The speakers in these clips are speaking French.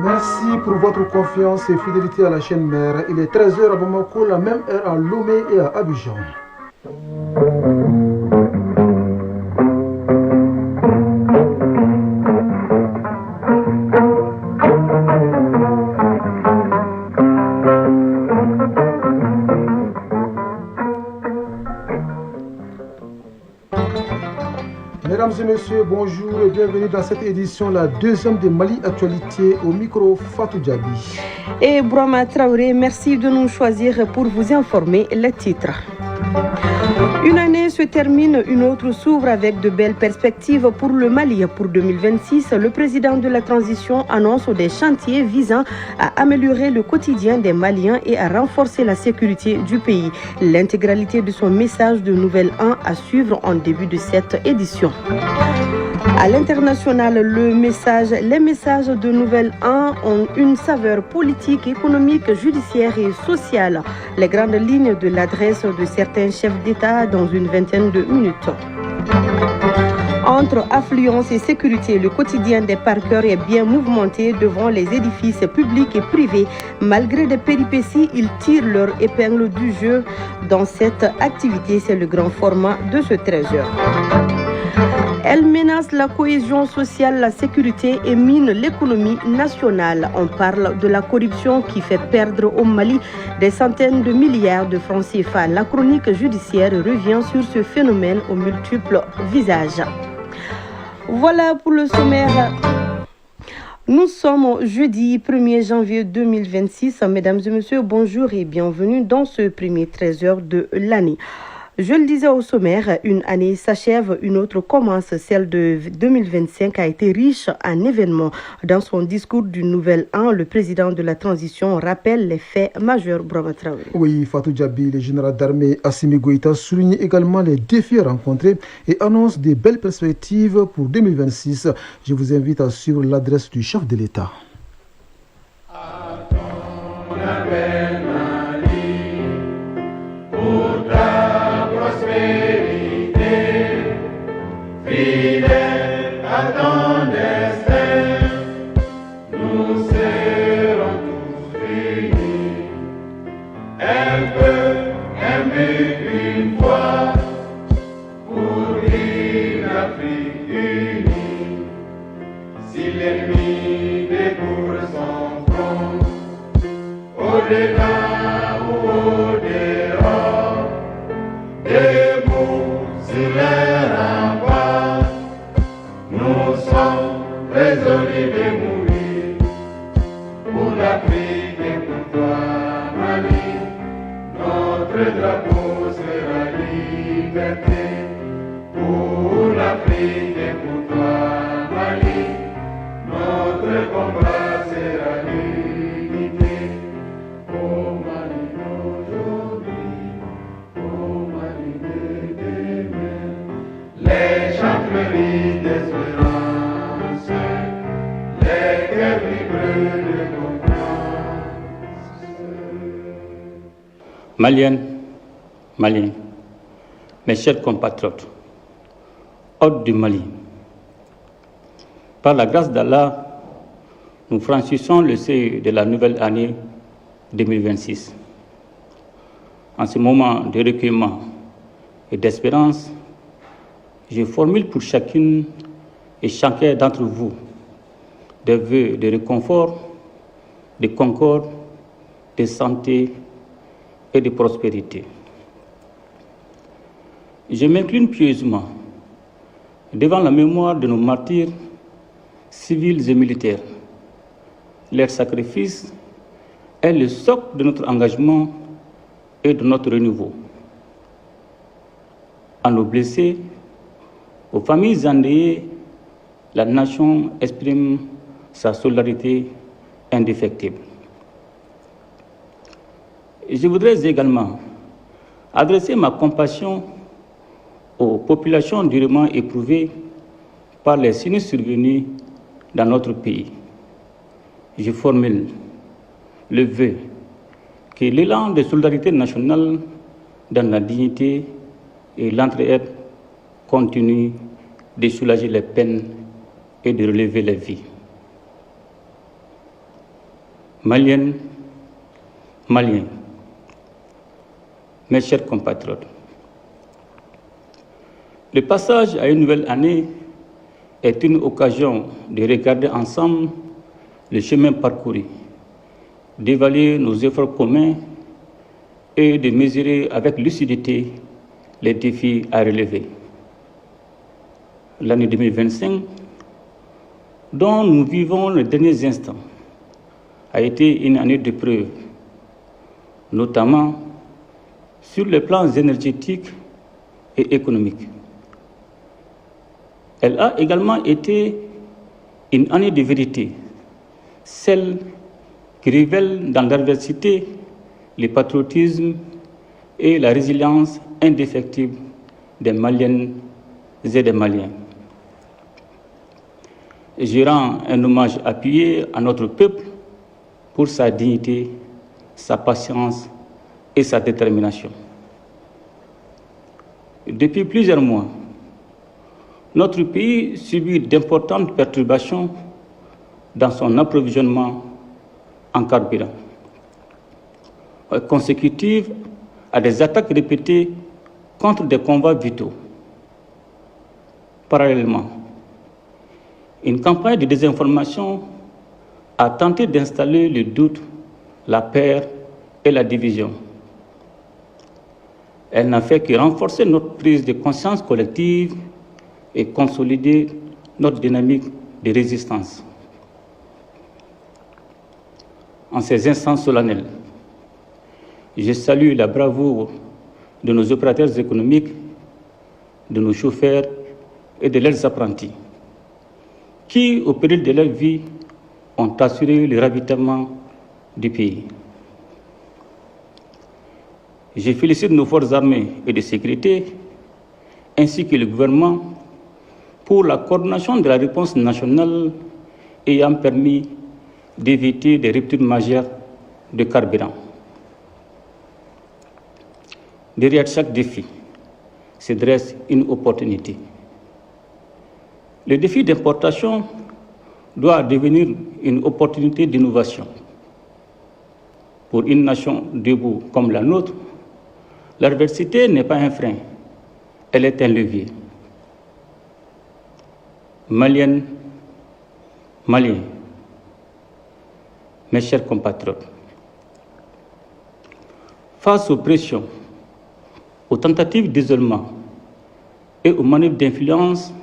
Merci pour votre confiance et fidélité à la chaîne mère. Il est 13h à Bamako, la même heure à Lomé et à Abidjan. Mesdames et messieurs, bonjour et bienvenue dans cette édition, la deuxième de Mali Actualité, au micro Fatou Djabi. Et Bourama Traoré, merci de nous choisir pour vous informer les titres. Une année se termine, une autre s'ouvre avec de belles perspectives pour le Mali. Pour 2026, le président de la transition annonce des chantiers visant à améliorer le quotidien des Maliens et à renforcer la sécurité du pays. L'intégralité de son message de Nouvel An à suivre en début de cette édition. À l'international, les messages de Nouvel An ont une saveur politique, économique, judiciaire et sociale. Les grandes lignes de l'adresse de certains chefs d'État dans une vingtaine de minutes. Entre affluence et sécurité, le quotidien des parkers est bien mouvementé devant les édifices publics et privés. Malgré des péripéties, ils tirent leur épingle du jeu. Dans cette activité, c'est le grand format de ce 13h. Elle menace la cohésion sociale, la sécurité et mine l'économie nationale. On parle de la corruption qui fait perdre au Mali des centaines de milliards de francs CFA. La chronique judiciaire revient sur ce phénomène aux multiples visages. Voilà pour le sommaire. Nous sommes jeudi 1er janvier 2026. Mesdames et messieurs, bonjour et bienvenue dans ce premier 13h de l'année. Je le disais au sommaire, une année s'achève, une autre commence. Celle de 2025 a été riche en événements. Dans son discours du Nouvel An, le président de la transition rappelle les faits majeurs. Bourama Traoré. Oui, Fatou Djabi, le général d'armée Assimi Goïta souligne également les défis rencontrés et annonce des belles perspectives pour 2026. Je vous invite à suivre l'adresse du chef de l'État. Fidèle à ton destin, nous serons tous réunis. Un peu, un but, une fois, pour une Afrique unie. Si l'ennemi découvre son front, au-delà ou au-dehors, debout sur les remparts, nous sommes résolus de mourir pour l'Afrique et pour toi, Mali. Notre drapeau sera liberté pour l'Afrique et pour toi, Mali. Notre combat sera l'unité. Oh Mali d'aujourd'hui, oh Mali de demain. Les chants fleurissent d'espérance, les cœurs vibrent de confiance. Maliennes, Maliens, mes chers compatriotes, hôtes du Mali, par la grâce d'Allah, nous franchissons le seuil de la nouvelle année 2026. En ce moment de recueillement et d'espérance, je formule pour chacune et chacun d'entre vous des vœux de réconfort, de concorde, de santé et de prospérité. Je m'incline pieusement devant la mémoire de nos martyrs civils et militaires. Leur sacrifice est le socle de notre engagement et de notre renouveau. À nos blessés, aux familles endeuillées, la nation exprime sa solidarité indéfectible. Et je voudrais également adresser ma compassion aux populations durement éprouvées par les sinistres survenus dans notre pays. Je formule le vœu que l'élan de solidarité nationale dans la dignité et l'entraide continue de soulager les peines et de relever les vies. Maliennes, Maliens, mes chers compatriotes, le passage à une nouvelle année est une occasion de regarder ensemble le chemin parcouru, d'évaluer nos efforts communs et de mesurer avec lucidité les défis à relever. L'année 2025, dont nous vivons les derniers instants, a été une année de preuve, notamment sur les plans énergétiques et économiques. Elle a également été une année de vérité, celle qui révèle dans l'adversité le patriotisme et la résilience indéfectible des Maliennes et des Maliens. Je rends un hommage appuyé à notre peuple pour sa dignité, sa patience et sa détermination. Depuis plusieurs mois, notre pays subit d'importantes perturbations dans son approvisionnement en carburant, consécutives à des attaques répétées contre des convois vitaux. Parallèlement, une campagne de désinformation a tenté d'installer le doute, la peur et la division. Elle n'a fait que renforcer notre prise de conscience collective et consolider notre dynamique de résistance. En ces instants solennels, je salue la bravoure de nos opérateurs économiques, de nos chauffeurs et de leurs apprentis, qui, au péril de leur vie, ont assuré le ravitaillement du pays. Je félicite nos forces armées et de sécurité, ainsi que le gouvernement, pour la coordination de la réponse nationale ayant permis d'éviter des ruptures majeures de carburant. Derrière chaque défi se dresse une opportunité. Le défi d'importation doit devenir une opportunité d'innovation. Pour une nation debout comme la nôtre, l'adversité n'est pas un frein, elle est un levier. Maliennes, Maliens, mes chers compatriotes, face aux pressions, aux tentatives d'isolement et aux manœuvres d'influence,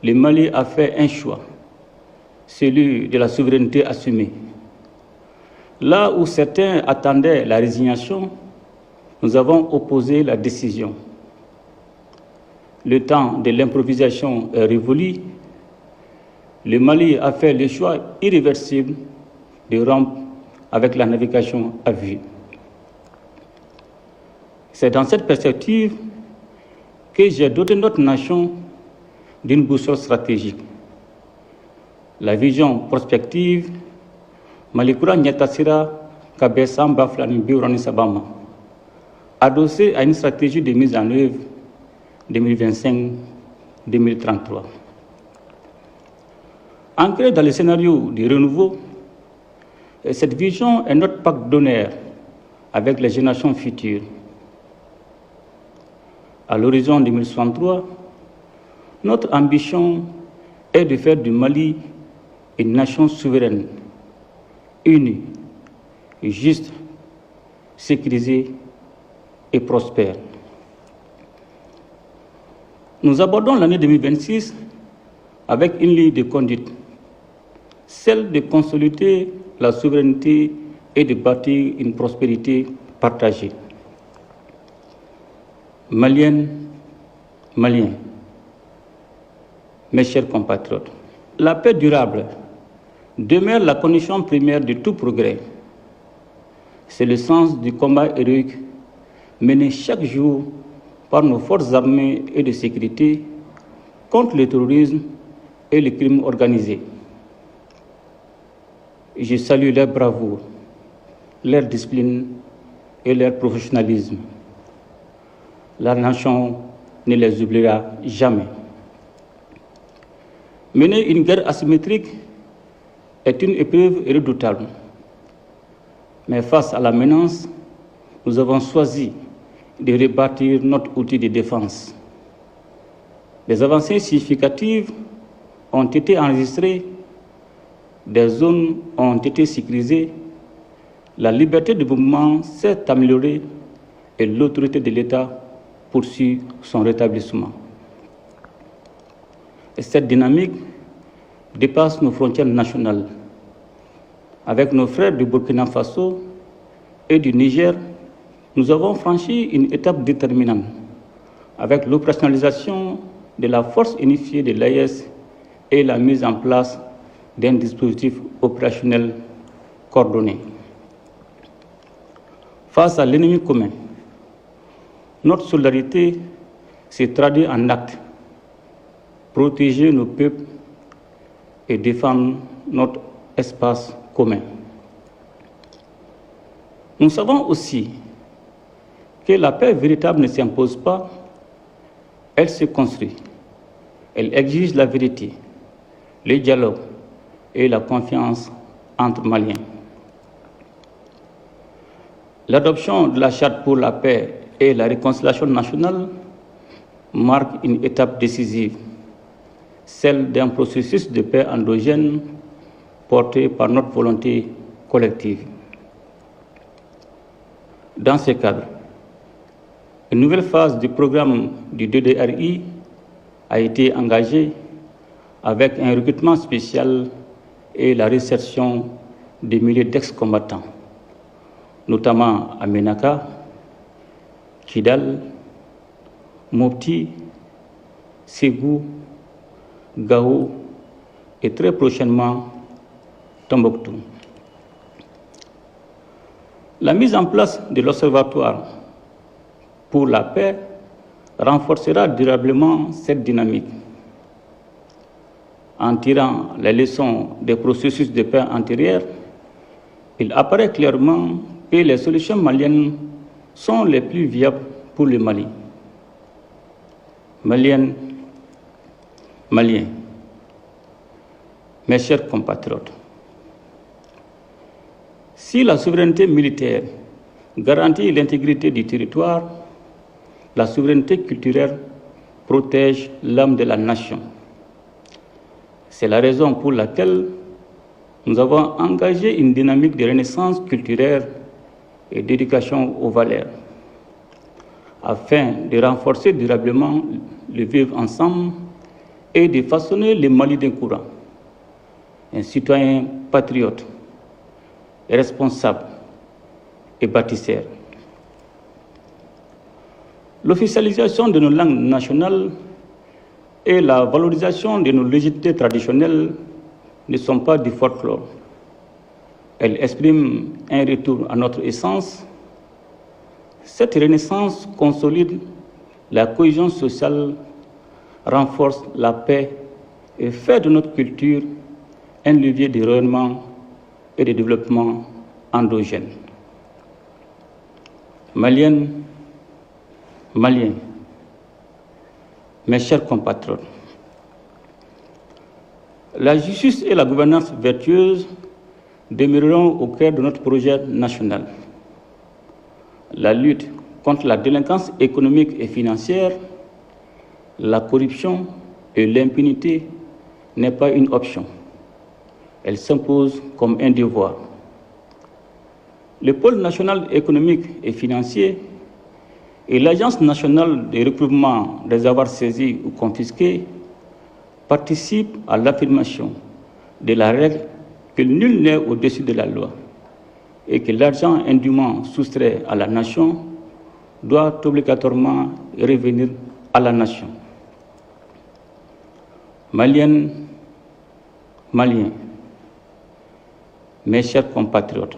le Mali a fait un choix, celui de la souveraineté assumée. Là où certains attendaient la résignation, nous avons opposé la décision. Le temps de l'improvisation est révolu. Le Mali a fait le choix irréversible de rompre avec la navigation à vue. C'est dans cette perspective que j'ai doté notre nation d'une boussole stratégique. La vision prospective Malikura Nyatasira Kabesam Baflani Biurani Sabama, adossée à une stratégie de mise en œuvre 2025-2033. Ancrée dans le scénario du renouveau, cette vision est notre pacte d'honneur avec les générations futures. À l'horizon 2063, notre ambition est de faire du Mali une nation souveraine, unie, juste, sécurisée et prospère. Nous abordons l'année 2026 avec une ligne de conduite, celle de consolider la souveraineté et de bâtir une prospérité partagée. Maliennes, Maliens, mes chers compatriotes, la paix durable demeure la condition première de tout progrès. C'est le sens du combat héroïque mené chaque jour par nos forces armées et de sécurité contre le terrorisme et le crime organisé. Je salue leur bravoure, leur discipline et leur professionnalisme. La nation ne les oubliera jamais. Mener une guerre asymétrique est une épreuve redoutable, Mais face à la menace, nous avons choisi de rebâtir notre outil de défense. Des avancées significatives ont été enregistrées, des zones ont été sécurisées, la liberté de mouvement s'est améliorée et l'autorité de l'État poursuit son rétablissement. Et cette dynamique dépasse nos frontières nationales. Avec nos frères du Burkina Faso et du Niger, nous avons franchi une étape déterminante avec l'opérationnalisation de la force unifiée de l'AES et la mise en place d'un dispositif opérationnel coordonné. Face à l'ennemi commun, notre solidarité s'est traduite en actes. Protéger nos peuples et défendre notre espace commun. Nous savons aussi que la paix véritable ne s'impose pas, elle se construit. Elle exige la vérité, le dialogue et la confiance entre Maliens. L'adoption de la Charte pour la paix et la réconciliation nationale marque une étape décisive, celle d'un processus de paix endogène porté par notre volonté collective. Dans ce cadre, une nouvelle phase du programme du DDRI a été engagée avec un recrutement spécial et la réinsertion des milliers d'ex-combattants, notamment à Ménaka, Kidal, Mopti, Ségou, Gao et très prochainement Tombouctou. La mise en place de l'Observatoire pour la paix renforcera durablement cette dynamique. En tirant les leçons des processus de paix antérieurs, il apparaît clairement que les solutions maliennes sont les plus viables pour le Mali. Maliennes, Maliens, mes chers compatriotes, si la souveraineté militaire garantit l'intégrité du territoire, la souveraineté culturelle protège l'âme de la nation. C'est la raison pour laquelle nous avons engagé une dynamique de renaissance culturelle et d'éducation aux valeurs, afin de renforcer durablement le vivre ensemble et de façonner le Mali d'un courant, un citoyen patriote, responsable et bâtisseur. L'officialisation de nos langues nationales et la valorisation de nos légitimes traditionnelles ne sont pas du folklore. Elles expriment un retour à notre essence. Cette renaissance consolide la cohésion sociale, renforce la paix et fait de notre culture un levier de rayonnement et de développement endogène. Maliennes, Maliens, mes chers compatriotes, la justice et la gouvernance vertueuse demeureront au cœur de notre projet national. La lutte contre la délinquance économique et financière, la corruption et l'impunité n'est pas une option. Elle s'impose comme un devoir. Le pôle national économique et financier et l'Agence nationale de recouvrement des avoirs saisis ou confisqués participent à l'affirmation de la règle que nul n'est au-dessus de la loi et que l'argent indûment soustrait à la nation doit obligatoirement revenir à la nation. Maliennes, Maliens, mes chers compatriotes,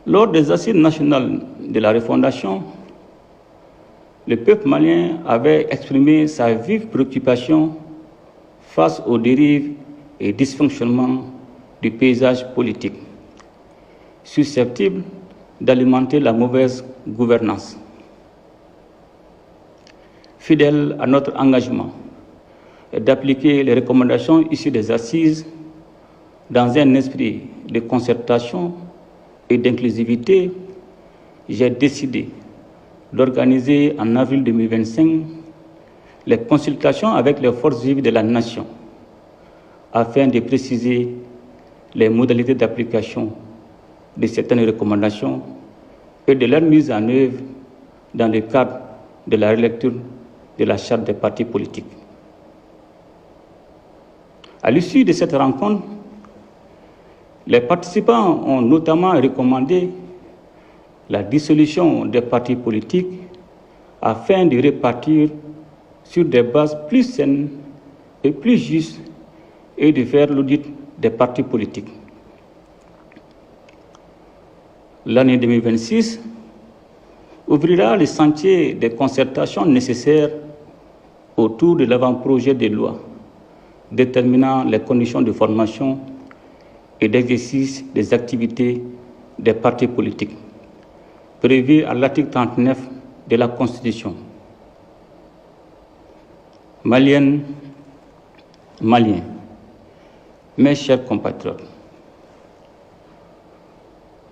lors des assises nationales de la refondation, le peuple malien avait exprimé sa vive préoccupation face aux dérives et dysfonctionnements du paysage politique, susceptibles d'alimenter la mauvaise gouvernance. Fidèle à notre engagement d'appliquer les recommandations issues des assises dans un esprit de concertation et d'inclusivité, j'ai décidé d'organiser en avril 2025 les consultations avec les forces vives de la nation afin de préciser les modalités d'application de certaines recommandations et de leur mise en œuvre dans le cadre de la relecture de la charte des partis politiques. À l'issue de cette rencontre, les participants ont notamment recommandé la dissolution des partis politiques afin de repartir sur des bases plus saines et plus justes et de faire l'audit des partis politiques. L'année 2026 ouvrira le sentier des concertations nécessaires autour de l'avant-projet de loi déterminant les conditions de formation et d'exercice des activités des partis politiques, prévu à l'article 39 de la Constitution. Maliennes, Maliens, mes chers compatriotes,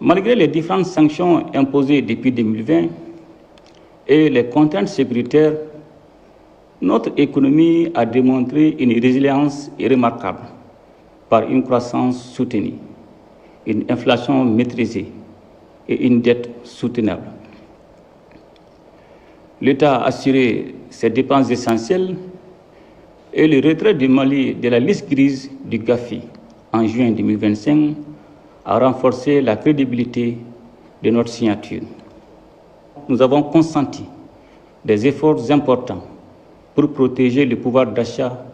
malgré les différentes sanctions imposées depuis 2020 et les contraintes sécuritaires, notre économie a démontré une résilience remarquable par une croissance soutenue, une inflation maîtrisée et une dette soutenable. L'État a assuré ses dépenses essentielles et le retrait du Mali de la liste grise du GAFI en juin 2025 a renforcé la crédibilité de notre signature. Nous avons consenti des efforts importants pour protéger le pouvoir d'achat,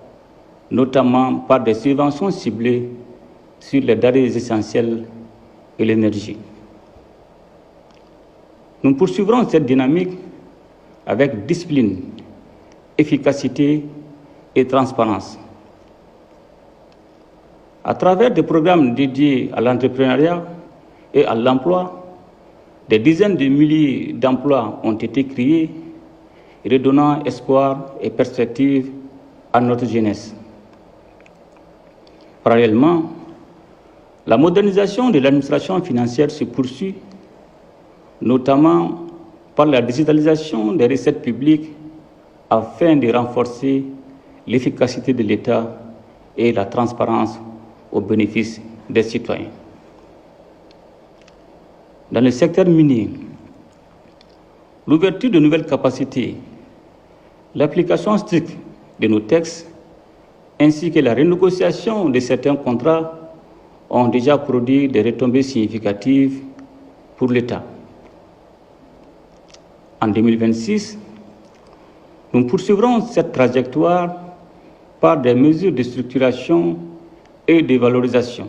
notamment par des subventions ciblées sur les denrées essentielles et l'énergie. Nous poursuivrons cette dynamique avec discipline, efficacité et transparence. À travers des programmes dédiés à l'entrepreneuriat et à l'emploi, des dizaines de milliers d'emplois ont été créés, redonnant espoir et perspective à notre jeunesse. Parallèlement, la modernisation de l'administration financière se poursuit, notamment par la digitalisation des recettes publiques afin de renforcer l'efficacité de l'État et la transparence au bénéfice des citoyens. Dans le secteur minier, l'ouverture de nouvelles capacités, l'application stricte de nos textes, ainsi que la renégociation de certains contrats ont déjà produit des retombées significatives pour l'État. En 2026, nous poursuivrons cette trajectoire par des mesures de structuration et de valorisation,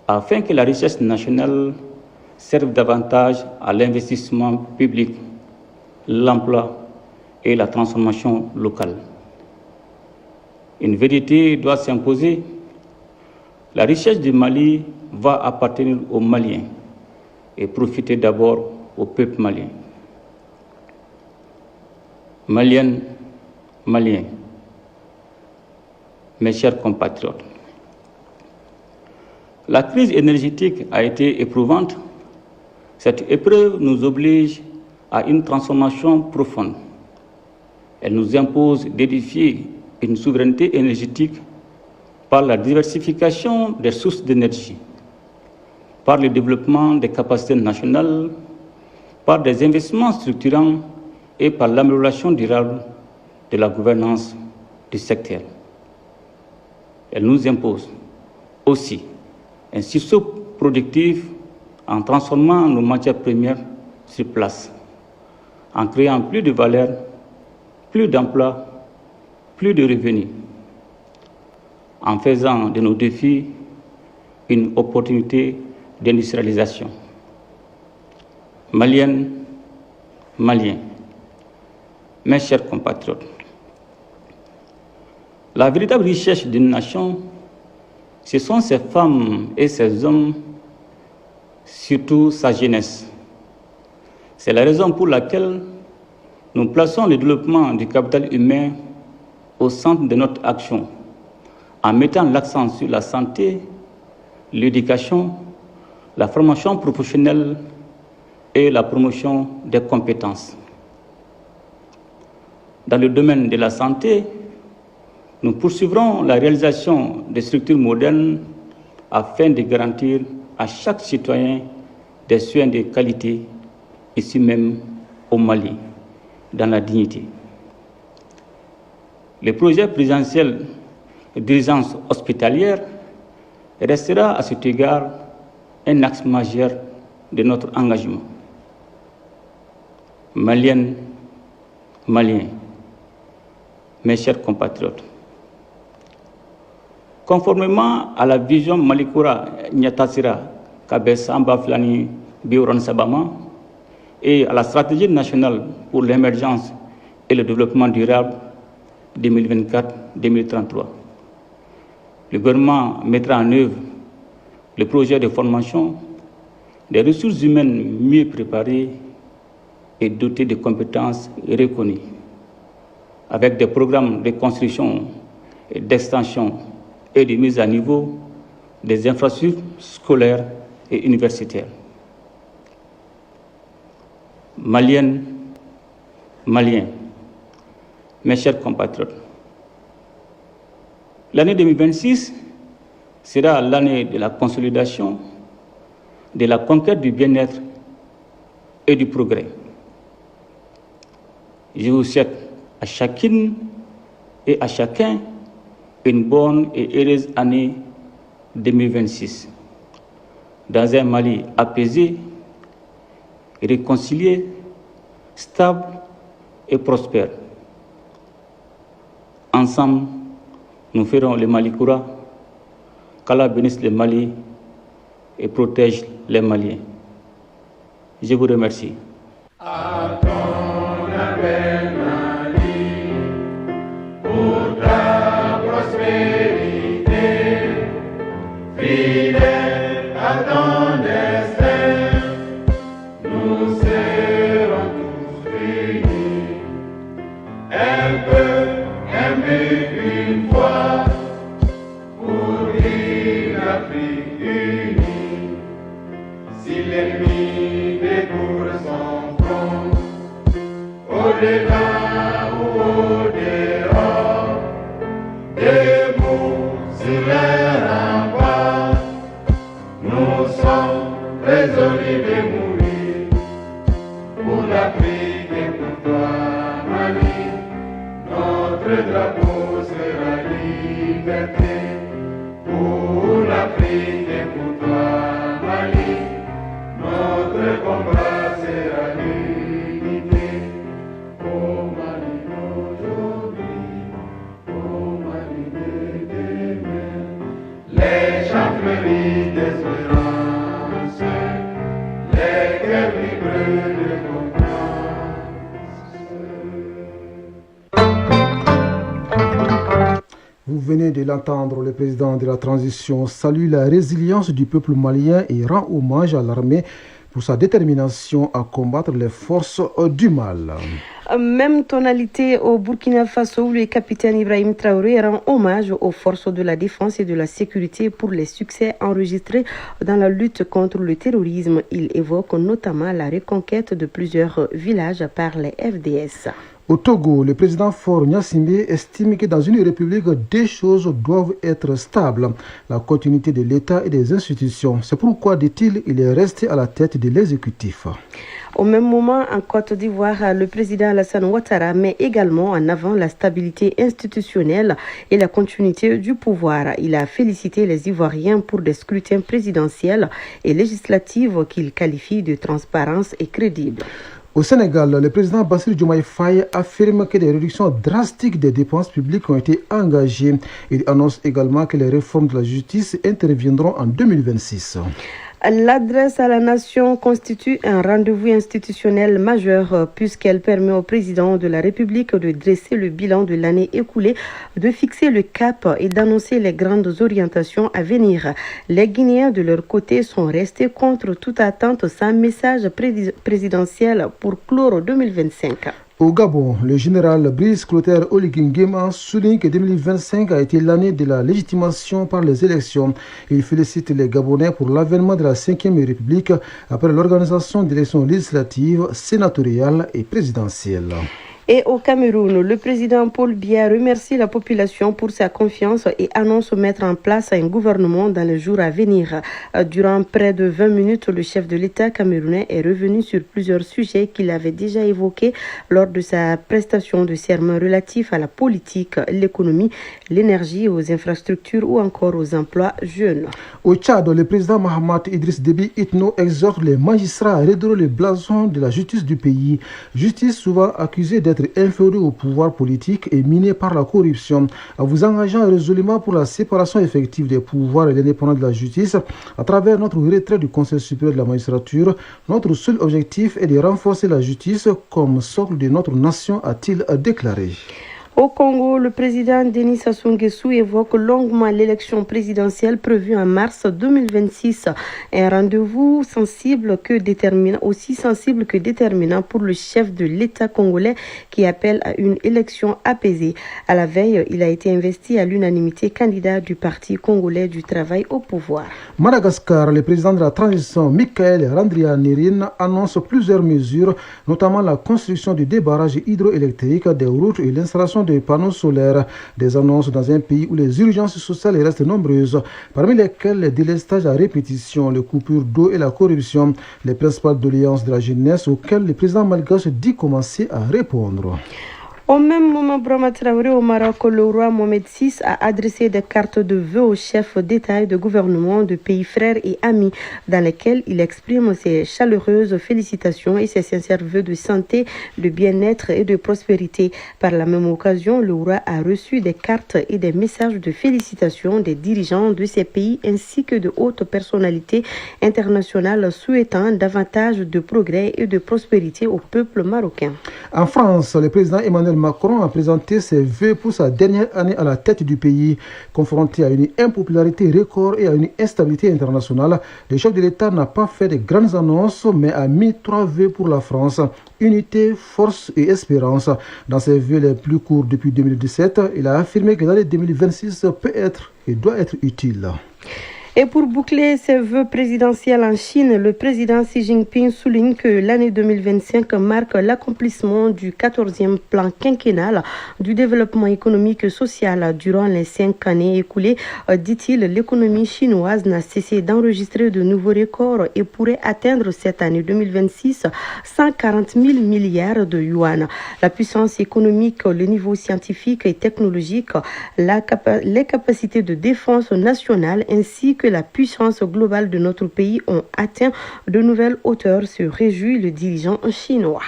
afin que la richesse nationale serve davantage à l'investissement public, l'emploi et la transformation locale. Une vérité doit s'imposer. La richesse du Mali va appartenir aux Maliens et profiter d'abord au peuple malien. Maliennes, Maliens, mes chers compatriotes, la crise énergétique a été éprouvante. Cette épreuve nous oblige à une transformation profonde. Elle nous impose d'édifier une souveraineté énergétique par la diversification des sources d'énergie, par le développement des capacités nationales, par des investissements structurants et par l'amélioration durable de la gouvernance du secteur. Elle nous impose aussi un sursaut productif en transformant nos matières premières sur place, en créant plus de valeur, plus d'emplois, plus de revenus, en faisant de nos défis une opportunité d'industrialisation. Maliennes, Maliens, mes chers compatriotes, la véritable richesse d'une nation, ce sont ses femmes et ses hommes, surtout sa jeunesse. C'est la raison pour laquelle nous plaçons le développement du capital humain au centre de notre action, en mettant l'accent sur la santé, l'éducation, la formation professionnelle et la promotion des compétences. Dans le domaine de la santé, nous poursuivrons la réalisation de structures modernes afin de garantir à chaque citoyen des soins de qualité, ici même au Mali, dans la dignité. Le projet présidentiel d'urgence hospitalière restera à cet égard un axe majeur de notre engagement. Maliennes, Maliens, mes chers compatriotes, conformément à la vision Malikura Nyatasira Kabesamba Flani Bioran Sabama et à la stratégie nationale pour l'émergence et le développement durable 2024-2033, le gouvernement mettra en œuvre le projet de formation des ressources humaines mieux préparées et dotées de compétences reconnues, avec des programmes de construction et d'extension et de mise à niveau des infrastructures scolaires et universitaires. Maliennes, Maliens, mes chers compatriotes, l'année 2026 sera l'année de la consolidation, de la conquête du bien-être et du progrès. Je vous souhaite à chacune et à chacun une bonne et heureuse année 2026, dans un Mali apaisé, réconcilié, stable et prospère. Ensemble, nous ferons le Mali Koura, qu'Allah bénisse le Mali et protège les Maliens. Je vous remercie. À ton appel, Mali, pour ta prospérité, fidèle à ton destin, nous serons tous unis. Un peu, un but, une foi, pour une Afrique unie. Si l'ennemi découvre son front, au-delà ou au-dehors, debout sur les remparts, nous sommes résolus de mourir pour l'Afrique et pour toi, Mali. Notre drapeau sera liberté pour l'Afrique et pour toi, Mali. Notre combat sera l'unité. Oh Mali d'aujourd'hui, oh Mali de demain. Les chantreries d'espérance, les cœurs libres de confiance. Vous venez de l'entendre, le président de la transition salue la résilience du peuple malien et rend hommage à l'armée pour sa détermination à combattre les forces du mal. Même tonalité au Burkina Faso, où le capitaine Ibrahim Traoré rend hommage aux forces de la défense et de la sécurité pour les succès enregistrés dans la lutte contre le terrorisme. Il évoque notamment la reconquête de plusieurs villages par les FDS. Au Togo, le président Faure Gnassingbé estime que dans une république, des choses doivent être stables, la continuité de l'État et des institutions. C'est pourquoi, dit-il, il est resté à la tête de l'exécutif. Au même moment, en Côte d'Ivoire, le président Alassane Ouattara met également en avant la stabilité institutionnelle et la continuité du pouvoir. Il a félicité les Ivoiriens pour des scrutins présidentiels et législatifs qu'il qualifie de transparence et crédibles. Au Sénégal, le président Bassirou Diomaye Faye affirme que des réductions drastiques des dépenses publiques ont été engagées. Il annonce également que les réformes de la justice interviendront en 2026. L'adresse à la nation constitue un rendez-vous institutionnel majeur puisqu'elle permet au président de la République de dresser le bilan de l'année écoulée, de fixer le cap et d'annoncer les grandes orientations à venir. Les Guinéens, de leur côté, sont restés contre toute attente sans message présidentiel pour clore 2025. Au Gabon, le général Brice Clotaire Oligui Nguema souligne que 2025 a été l'année de la légitimation par les élections. Il félicite les Gabonais pour l'avènement de la 5e République après l'organisation d'élections législatives, sénatoriales et présidentielles. Et au Cameroun, le président Paul Biya remercie la population pour sa confiance et annonce mettre en place un gouvernement dans les jours à venir. Durant près de 20 minutes, le chef de l'État camerounais est revenu sur plusieurs sujets qu'il avait déjà évoqués lors de sa prestation de serment relatif à la politique, l'économie, l'énergie, aux infrastructures ou encore aux emplois jeunes. Au Tchad, le président Mahamat Idriss Déby Itno exhorte les magistrats à redorer le blason de la justice du pays. Justice souvent accusée d'être inférieur au pouvoir politique et miné par la corruption, en vous engageant résolument pour la séparation effective des pouvoirs et l'indépendance de la justice à travers notre retrait du Conseil supérieur de la magistrature. Notre seul objectif est de renforcer la justice comme socle de notre nation, a-t-il déclaré. Au Congo, le président Denis Sassou Nguesso évoque longuement l'élection présidentielle prévue en mars 2026. Un rendez-vous aussi sensible que déterminant pour le chef de l'État congolais qui appelle à une élection apaisée. À la veille, il a été investi à l'unanimité candidat du Parti congolais du travail au pouvoir. Madagascar, le président de la transition, Michael Randrianirine, annonce plusieurs mesures, notamment la construction du débarrage hydroélectrique, des routes et l'installation des panneaux solaires, des annonces dans un pays où les urgences sociales restent nombreuses, parmi lesquelles les délestages à répétition, les coupures d'eau et la corruption, les principales doléances de la jeunesse auxquelles le président malgache dit commencer à répondre. Au même moment, Brahma Traoré au Maroc, le roi Mohamed VI a adressé des cartes de vœux aux chefs d'État et de gouvernement de pays frères et amis, dans lesquelles il exprime ses chaleureuses félicitations et ses sincères vœux de santé, de bien-être et de prospérité. Par la même occasion, le roi a reçu des cartes et des messages de félicitations des dirigeants de ces pays ainsi que de hautes personnalités internationales souhaitant davantage de progrès et de prospérité au peuple marocain. En France, le président Emmanuel Macron a présenté ses vœux pour sa dernière année à la tête du pays. Confronté à une impopularité record et à une instabilité internationale, le chef de l'État n'a pas fait de grandes annonces, mais a mis 3 vœux pour la France: unité, force et espérance. Dans ses vœux les plus courts depuis 2017, il a affirmé que l'année 2026 peut être et doit être utile. Et pour boucler ses vœux présidentiels en Chine, le président Xi Jinping souligne que l'année 2025 marque l'accomplissement du 14e plan quinquennal du développement économique et social. Durant les 5 années écoulées, dit-il, l'économie chinoise n'a cessé d'enregistrer de nouveaux records et pourrait atteindre cette année 2026 140 000 milliards de yuan. La puissance économique, le niveau scientifique et technologique, les capacités de défense nationale ainsi que la puissance globale de notre pays ont atteint de nouvelles hauteurs, se réjouit le dirigeant chinois.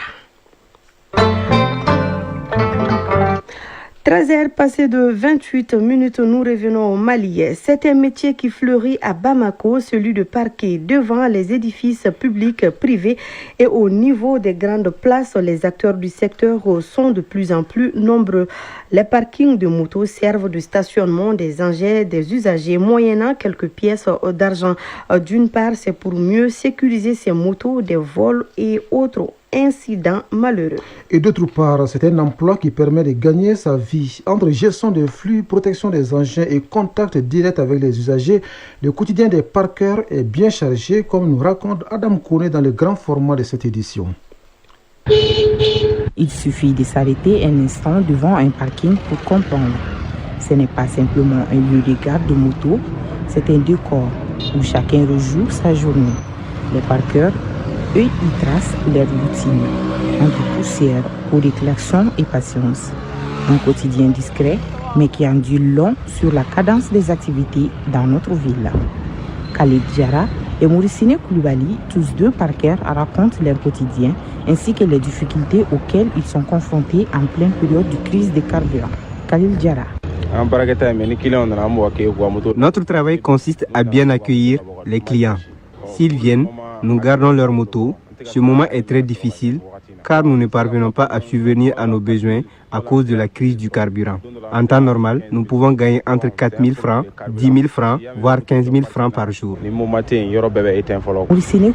13h passées de 28 minutes, nous revenons au Mali. C'est un métier qui fleurit à Bamako, celui de parquet. Devant les édifices publics, privés et au niveau des grandes places, les acteurs du secteur sont de plus en plus nombreux. Les parkings de motos servent de stationnement des engins des usagers, moyennant quelques pièces d'argent. D'une part, c'est pour mieux sécuriser ces motos des vols et autres incidents malheureux. Et d'autre part, c'est un emploi qui permet de gagner sa vie. Entre gestion des flux, protection des engins et contact direct avec les usagers, le quotidien des parkeurs est bien chargé, comme nous raconte Adam Kone dans le grand format de cette édition. Il suffit de s'arrêter un instant devant un parking pour comprendre. Ce n'est pas simplement un lieu de garde de moto, c'est un décor où chacun rejoue sa journée. Les parkeurs, eux, ils tracent leur routine, entre poussière, pour des klaxons et patience. Un quotidien discret, mais qui en dit long sur la cadence des activités dans notre ville. Khalid Diarra et Mauricine Koulibaly, tous deux parkers, racontent leur quotidien ainsi que les difficultés auxquelles ils sont confrontés en pleine période de crise des carburants. Khalid Diarra. Notre travail consiste à bien accueillir les clients. S'ils viennent, nous gardons leur moto. Ce moment est très difficile car nous ne parvenons pas à subvenir à nos besoins à cause de la crise du carburant. En temps normal, nous pouvons gagner entre 4 000 francs, 10 000 francs, voire 15 000 francs par jour. Mauricine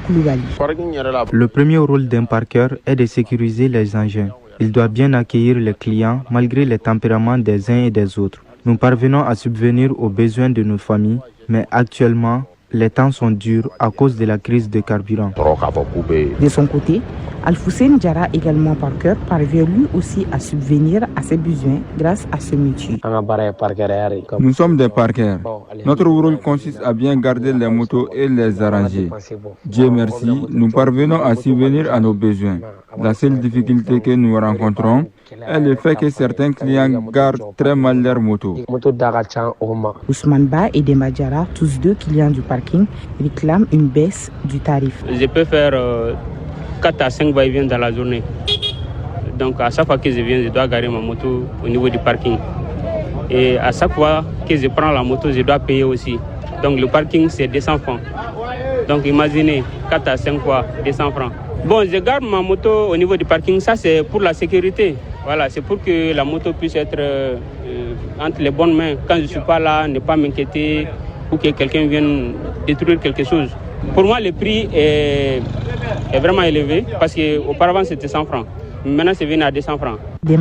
Koulibaly. Le premier rôle d'un parqueur est de sécuriser les engins. Il doit bien accueillir les clients malgré les tempéraments des uns et des autres. Nous parvenons à subvenir aux besoins de nos familles, mais actuellement, les temps sont durs à cause de la crise de carburant. De son côté, Alfousseni Diarra, également parqueur, parvient lui aussi à subvenir à ses besoins grâce à ce métier. Nous sommes des parqueurs. Notre rôle consiste à bien garder les motos et les arranger. Dieu merci, nous parvenons à subvenir à nos besoins. La seule difficulté que nous rencontrons est le fait que certains clients gardent très mal leurs motos. Ousmane Ba et Demba Diarra, tous deux clients du parking, réclament une baisse du tarif. Je peux faire 4 à 5 va-et-vient dans la journée. Donc à chaque fois que je viens, je dois garer ma moto au niveau du parking. Et à chaque fois que je prends la moto, je dois payer aussi. Donc le parking, c'est 200 francs. Donc imaginez, 4 à 5 fois 200 francs. Bon, je garde ma moto au niveau du parking, ça c'est pour la sécurité. Voilà, c'est pour que la moto puisse être entre les bonnes mains. Quand je ne suis pas là, ne pas m'inquiéter ou que quelqu'un vienne détruire quelque chose. Pour moi, le prix est vraiment élevé parce qu'auparavant c'était 100 francs. Maintenant, c'est venu à 200 francs. Je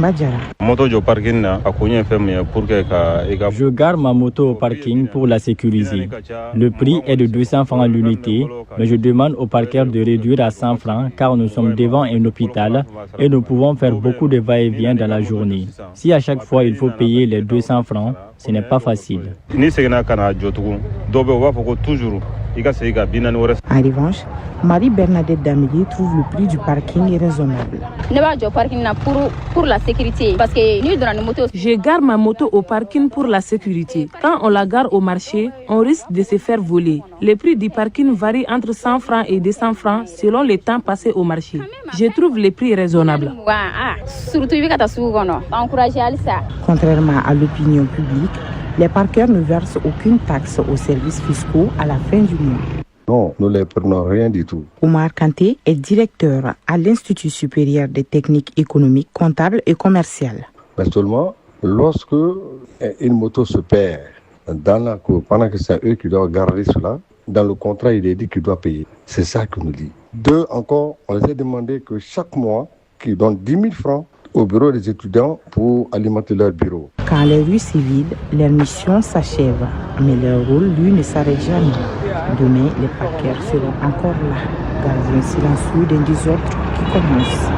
garde ma moto au parking pour la sécuriser. Le prix est de 200 francs l'unité, mais je demande au parqueur de réduire à 100 francs car nous sommes devant un hôpital et nous pouvons faire beaucoup de va-et-vient dans la journée. Si à chaque fois il faut payer les 200 francs, ce n'est pas facile. En revanche, Marie-Bernadette Damelier trouve le prix du parking raisonnable. Pour la sécurité, parce que je garde ma moto au parking pour la sécurité. Quand on la garde au marché, on risque de se faire voler. Les prix du parking varient entre 100 francs et 200 francs selon le temps passé au marché. Je trouve les prix raisonnables. Contrairement à l'opinion publique, les parqueurs ne versent aucune taxe aux services fiscaux à la fin du mois. Non, nous ne les prenons rien du tout. Omar Kanté est directeur à l'Institut supérieur des techniques économiques, comptables et commerciales. Mais seulement lorsque une moto se perd dans la cour, pendant que c'est eux qui doivent garder cela, dans le contrat il est dit qu'ils doivent payer. C'est ça qu'on nous dit. Deux, encore, on les a demandé que chaque mois, qu'ils donnent 10 000 francs au bureau des étudiants pour alimenter leur bureau. Quand les rues se vident, leur mission s'achève, mais leur rôle, lui, ne s'arrête jamais. Demain, les parqueurs seront encore là, dans un silencieux d'un désordre qui commence.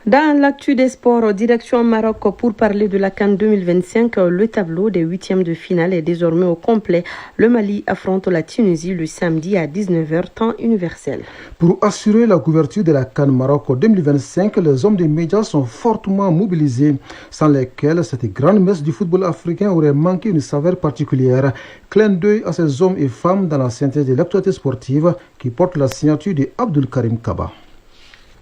Dans l'actu des sports, direction Maroc pour parler de la CAN 2025, le tableau des huitièmes de finale est désormais au complet. Le Mali affronte la Tunisie le samedi à 19h, temps universel. Pour assurer la couverture de la CAN Maroc 2025, les hommes des médias sont fortement mobilisés, sans lesquels cette grande messe du football africain aurait manqué une saveur particulière. Clin d'œil à ces hommes et femmes dans la synthèse de l'actualité sportive qui porte la signature de Abdul Karim Kaba.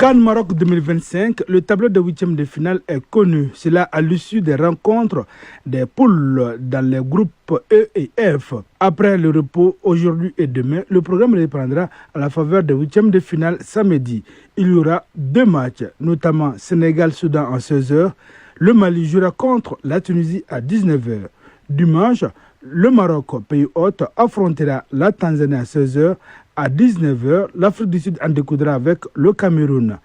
CAN Maroc 2025, le tableau de huitième de finale est connu. Cela à l'issue des rencontres des poules dans les groupes E et F. Après le repos aujourd'hui et demain, le programme reprendra à la faveur des huitièmes de finale samedi. Il y aura 2 matchs, notamment Sénégal-Soudan en 16h. Le Mali jouera contre la Tunisie à 19h. Dimanche, le Maroc, pays hôte, affrontera la Tanzanie à 16h. À 19h, l'Afrique du Sud en découdra avec le Cameroun.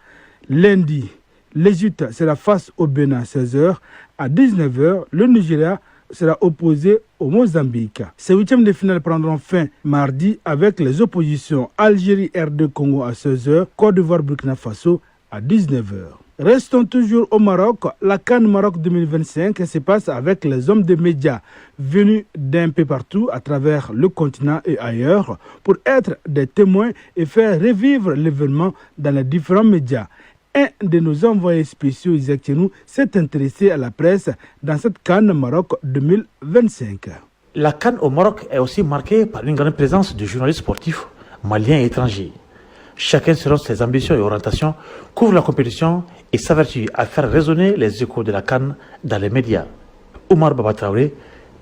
Lundi, l'Égypte sera face au Bénin à 16h. À 19h, le Nigeria sera opposé au Mozambique. Ces huitièmes de finale prendront fin mardi avec les oppositions Algérie RD Congo à 16h, Côte d'Ivoire Burkina Faso à 19h. Restons toujours au Maroc. La CAN Maroc 2025 se passe avec les hommes de médias venus d'un peu partout à travers le continent et ailleurs pour être des témoins et faire revivre l'événement dans les différents médias. Un de nos envoyés spéciaux, Isaac Tchenou, s'est intéressé à la presse dans cette CAN Maroc 2025. La CAN au Maroc est aussi marquée par une grande présence de journalistes sportifs maliens et étrangers. Chacun, selon ses ambitions et orientations, couvre la compétition et s'avertit à faire résonner les échos de la CAN dans les médias. Omar Baba Traoré,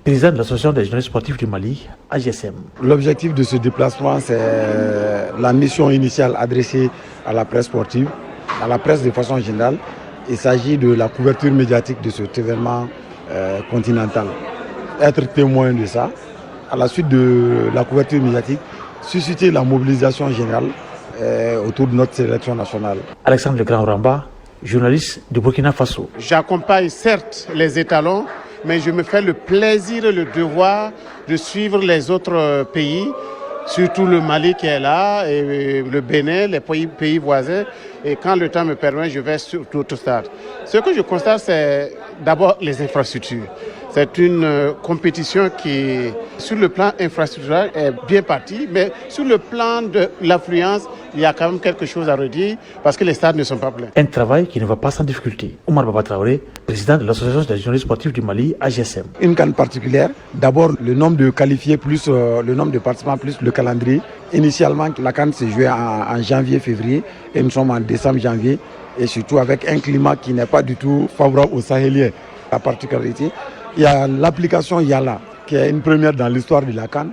président de l'association des journalistes sportifs du Mali, AGSM. L'objectif de ce déplacement, c'est la mission initiale adressée à la presse sportive, à la presse de façon générale. Il s'agit de la couverture médiatique de cet événement continental. Être témoin de ça, à la suite de la couverture médiatique, susciter la mobilisation générale autour de notre sélection nationale. Alexandre Le Grand Ramba, journaliste du Burkina Faso. J'accompagne certes les étalons, mais je me fais le plaisir et le devoir de suivre les autres pays, surtout le Mali qui est là, et le Bénin, les pays voisins. Et quand le temps me permet, je vais sur d'autres stades. Ce que je constate, c'est d'abord les infrastructures. C'est une compétition qui, sur le plan infrastructurel, est bien partie, mais sur le plan de l'affluence, il y a quand même quelque chose à redire parce que les stades ne sont pas pleins. Un travail qui ne va pas sans difficulté. Oumar Baba Traoré, président de l'Association des journalistes sportifs du Mali, AGSM. Une CAN particulière, d'abord le nombre de qualifiés plus le nombre de participants plus le calendrier. Initialement, la CAN s'est jouée en janvier-février et nous sommes en décembre-janvier et surtout avec un climat qui n'est pas du tout favorable aux Sahéliens. La particularité, il y a l'application Yala qui est une première dans l'histoire de la CAN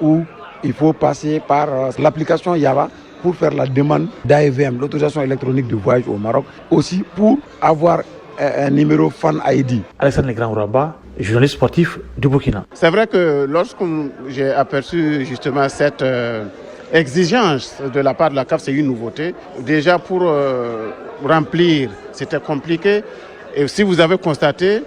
où il faut passer par l'application Yala pour faire la demande d'AEVM, l'autorisation électronique de voyage au Maroc, aussi pour avoir un numéro Fan ID. Alexandre Le Grand Ramba, journaliste sportif du Burkina. C'est vrai que lorsque j'ai aperçu justement cette exigence de la part de la CAF, c'est une nouveauté. Déjà pour remplir, c'était compliqué. Et si vous avez constaté,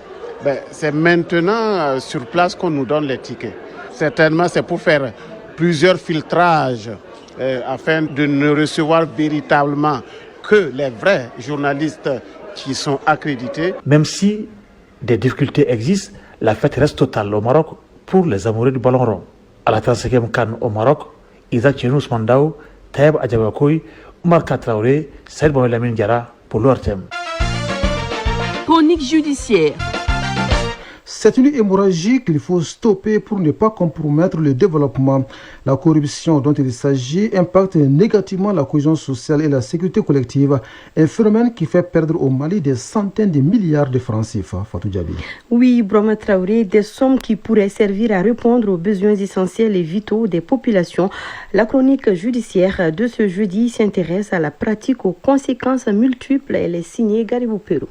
c'est maintenant sur place qu'on nous donne les tickets. Certainement, c'est pour faire plusieurs filtrages afin de ne recevoir véritablement que les vrais journalistes qui sont accrédités. Même si des difficultés existent, la fête reste totale au Maroc pour les amoureux du ballon rond. À la 35e CAN au Maroc, Isaac Yunus Mandao, Taïb Adjabakoui, Oumar Traoré, Saïd Bomelamine Diarra pour l'ORTM. Chronique judiciaire. C'est une hémorragie qu'il faut stopper pour ne pas compromettre le développement. La corruption dont il s'agit impacte négativement la cohésion sociale et la sécurité collective, un phénomène qui fait perdre au Mali des centaines de milliards de francs CFA. Fatou Diaby. Oui, Brahma Traoré, des sommes qui pourraient servir à répondre aux besoins essentiels et vitaux des populations. La chronique judiciaire de ce jeudi s'intéresse à la pratique aux conséquences multiples. Elle est signée Garibou Pérou.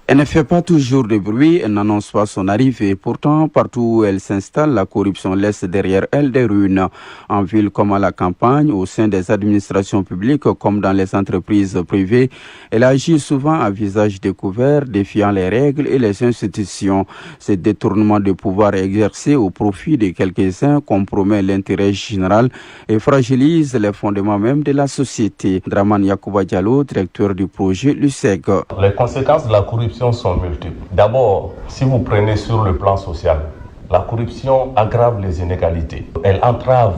Elle ne fait pas toujours de bruit, elle n'annonce pas son arrivée. Pourtant, partout où elle s'installe, la corruption laisse derrière elle des ruines. En ville comme à la campagne, au sein des administrations publiques comme dans les entreprises privées, elle agit souvent à visage découvert, défiant les règles et les institutions. Ce détournement de pouvoir exercé au profit de quelques-uns compromet l'intérêt général et fragilise les fondements même de la société. Draman Yakouba Diallo, directeur du projet LUSEG. Les conséquences de la corruption sont multiples. D'abord, si vous prenez sur le plan social, la corruption aggrave les inégalités. Elle entrave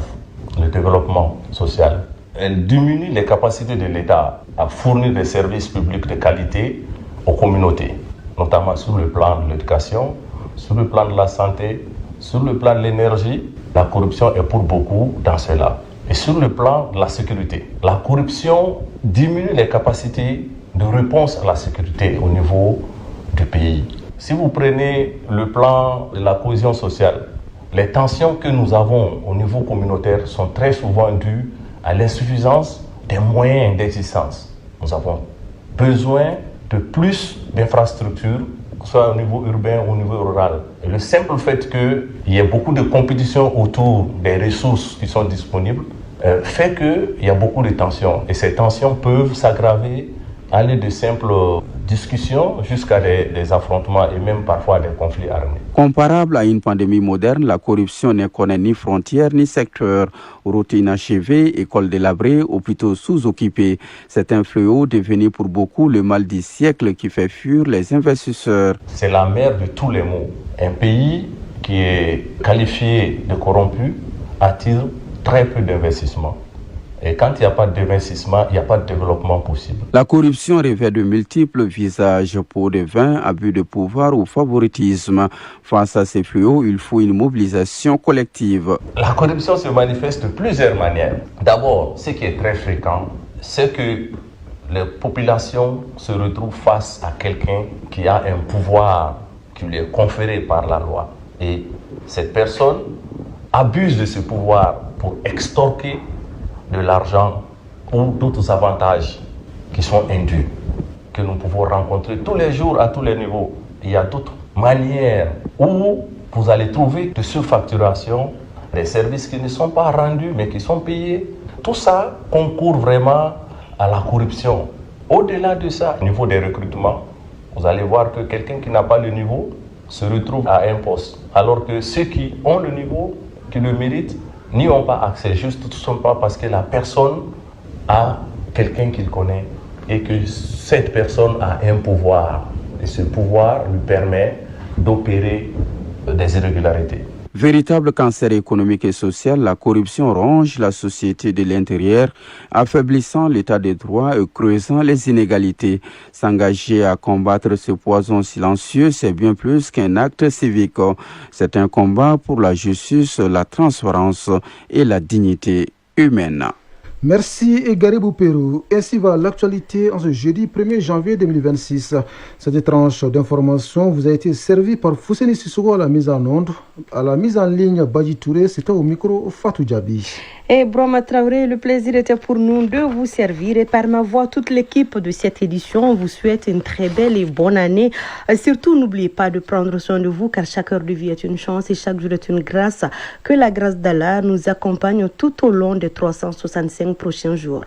le développement social. Elle diminue les capacités de l'État à fournir des services publics de qualité aux communautés, notamment sur le plan de l'éducation, sur le plan de la santé, sur le plan de l'énergie. La corruption est pour beaucoup dans cela. Et sur le plan de la sécurité, la corruption diminue les capacités de réponse à la sécurité au niveau du pays. Si vous prenez le plan de la cohésion sociale, les tensions que nous avons au niveau communautaire sont très souvent dues à l'insuffisance des moyens d'existence. Nous avons besoin de plus d'infrastructures, que ce soit au niveau urbain ou au niveau rural. Et le simple fait qu'il y ait beaucoup de compétition autour des ressources qui sont disponibles fait qu'il y a beaucoup de tensions. Et ces tensions peuvent s'aggraver, aller de simples discussions jusqu'à des affrontements et même parfois des conflits armés. Comparable à une pandémie moderne, la corruption ne connaît ni frontières ni secteur. Routes inachevées, écoles délabrées, hôpitaux sous-occupés. C'est un fléau devenu pour beaucoup le mal du siècle qui fait fuir les investisseurs. C'est la mère de tous les maux. Un pays qui est qualifié de corrompu attire très peu d'investissements. Et quand il n'y a pas d'investissement, il n'y a pas de développement possible. La corruption revêt de multiples visages, pots de vin, abus de pouvoir ou favoritisme. Face à ces fléaux, il faut une mobilisation collective. La corruption se manifeste de plusieurs manières. D'abord, ce qui est très fréquent, c'est que les populations se retrouvent face à quelqu'un qui a un pouvoir qui lui est conféré par la loi. Et cette personne abuse de ce pouvoir pour extorquer de l'argent ou d'autres avantages qui sont indus, que nous pouvons rencontrer tous les jours à tous les niveaux. Il y a d'autres manières où vous allez trouver de surfacturation des services qui ne sont pas rendus mais qui sont payés. Tout ça concourt vraiment à la corruption. Au-delà de ça, au niveau des recrutements, vous allez voir que quelqu'un qui n'a pas le niveau se retrouve à un poste, alors que ceux qui ont le niveau, qui le méritent, n'y ont pas accès, juste tout simplement parce que la personne a quelqu'un qu'il connaît et que cette personne a un pouvoir. Et ce pouvoir lui permet d'opérer des irrégularités. Véritable cancer économique et social, la corruption ronge la société de l'intérieur, affaiblissant l'état de droit et creusant les inégalités. S'engager à combattre ce poison silencieux, c'est bien plus qu'un acte civique. C'est un combat pour la justice, la transparence et la dignité humaine. Merci Garibou Pérou. Ainsi va l'actualité en ce jeudi 1er janvier 2026. Cette tranche d'information vous a été servie par Fousseni Sissoko à la mise en onde. À la mise en ligne, Badji Touré, c'était au micro Fatou Djabi. Et Broma Traoré, le plaisir était pour nous de vous servir. Et par ma voix, toute l'équipe de cette édition vous souhaite une très belle et bonne année. Surtout, n'oubliez pas de prendre soin de vous, car chaque heure de vie est une chance et chaque jour est une grâce. Que la grâce d'Allah nous accompagne tout au long des 365 prochains jours.